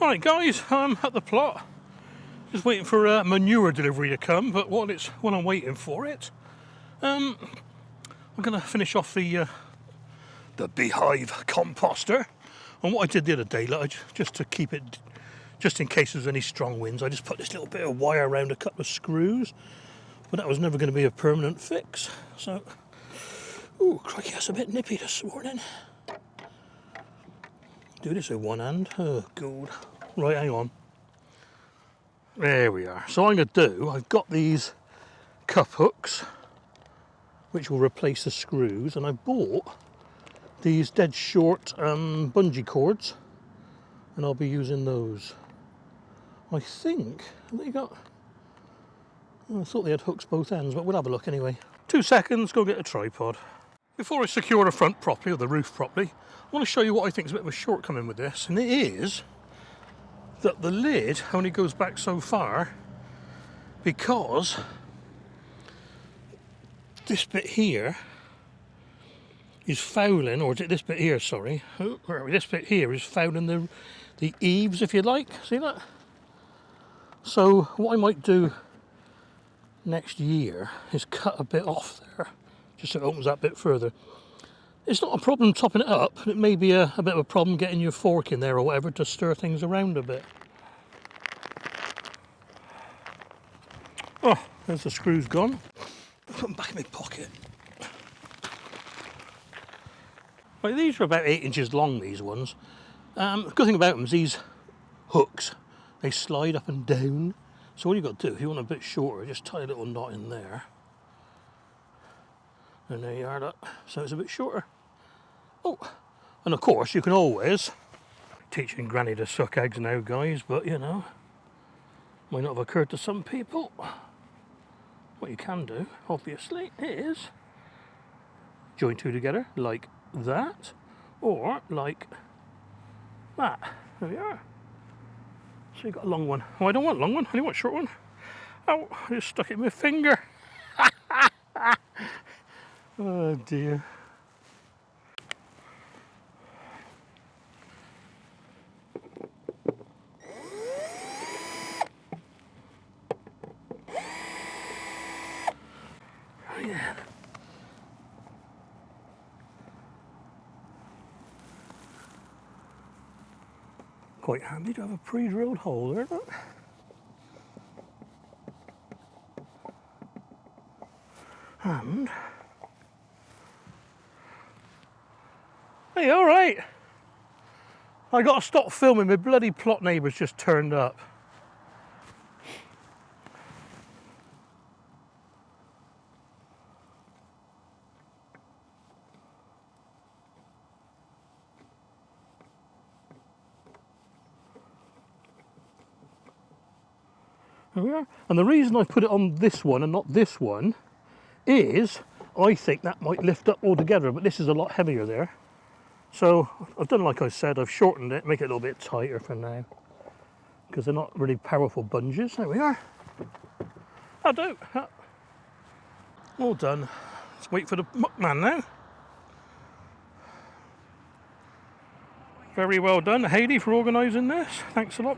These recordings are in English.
Right guys, I'm at the plot. Just waiting for a manure delivery to come, but when I'm waiting for it, I'm going to finish off the beehive composter. And what I did the other day, like, just to keep it, just in case there's any strong winds, I just put this little bit of wire around a couple of screws, but that was never going to be a permanent fix. So, ooh, crikey, that's a bit nippy this morning. Do this with one hand. Oh, God. Right, hang on. There we are. So I'm going to do, I've got these cup hooks, which will replace the screws, and I bought these dead short bungee cords, and I'll be using those. I think they got, I thought they had hooks both ends, but we'll have a look anyway. 2 seconds, go get a tripod. Before I secure the front properly, or the roof properly, I want to show you what I think is a bit of a shortcoming with this, and it is that the lid only goes back so far because this bit here is fouling, or is it this bit here, sorry, this bit here is fouling the eaves, if you like, see that? So what I might do next year is cut a bit off there, just so it opens that bit further. It's not a problem topping it up, it may be a bit of a problem getting your fork in there or whatever to stir things around a bit. Oh, there's the screws gone. Put them back in my pocket. Right, these are about 8 inches long, these ones. The good thing about them is these hooks, they slide up and down. So what you've got to do, if you want a bit shorter, just tie a little knot in there. And there you are, that. So it's a bit shorter. Oh, and of course you can always, teaching Granny to suck eggs now guys, but you know, might not have occurred to some people. What you can do, obviously, is join two together like that, or like that. There we are. So you've got a long one. Oh, I don't want a long one, I only want a short one. Oh, I just stuck it in my finger. Oh dear. Oh yeah. Quite handy to have a pre-drilled hole there, look. And hey, all right. I got to stop filming. My bloody plot neighbours just turned up. There we are. And the reason I put it on this one and not this one is I think that might lift up altogether, but this is a lot heavier there. So I've done like I said, I've shortened it, make it a little bit tighter for now, because they're not really powerful bungees. There we are. That'll do. All done. Let's wait for the muck man now. Very well done, Hayley, for organising this. Thanks a lot.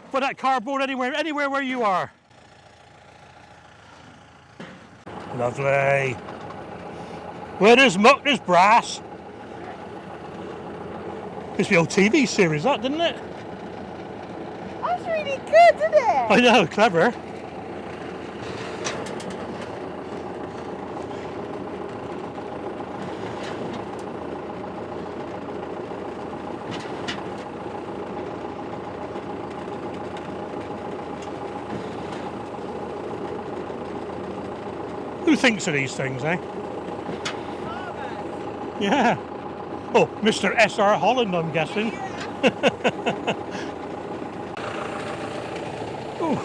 Put that cardboard anywhere where you are. Lovely. Where there's muck, there's brass. It's the old TV series, that, didn't it? That's really good, isn't it? I know, clever. Who thinks of these things, eh? Yeah. Oh, Mr. S.R. Holland, I'm guessing. Oh.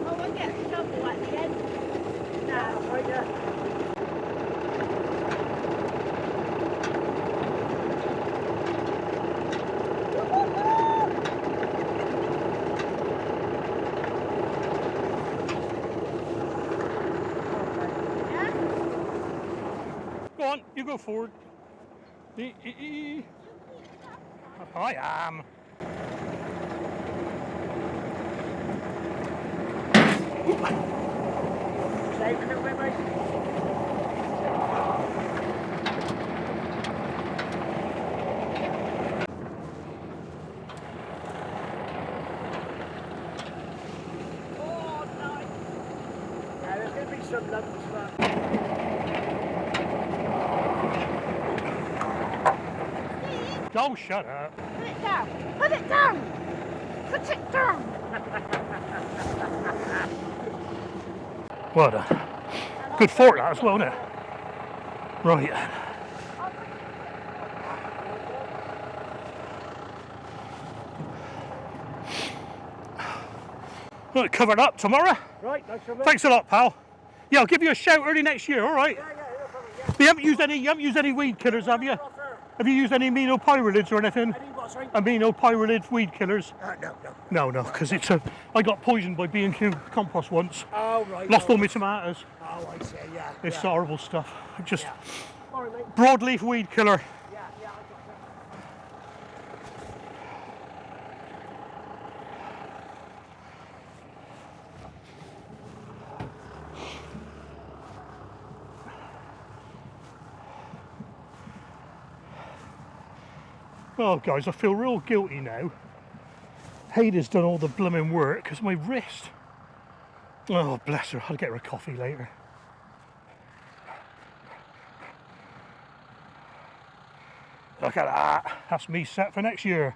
Oh, I get a shovel at the end. No, I just... You go forward. I am. Save a little bit, mate. Oh, nice. Yeah, there's going to be some lumps, but... Oh, shut up. Put it down. Put it down. Put it down. Well done. Good fork that as well, isn't it? Right. Right, covered up tomorrow. Right, nice one, mate. Thanks a lot, pal. Yeah, I'll give you a shout early next year, all right? Yeah, no problem, yeah. You haven't used any weed killers, have you? Have you used any aminopyralids or anything? Any what, sorry? Aminopyralid weed killers? No. No, because it's a. I got poisoned by B&Q compost once. Oh, right. Lost all my tomatoes. Oh, I see, yeah. It's horrible stuff. Just Sorry, mate. broadleaf weed killer. Yeah, I got it. Oh, guys, I feel real guilty now. Heida's done all the blooming work because my wrist. Oh, bless her. I'll get her a coffee later. Look at that. That's me set for next year.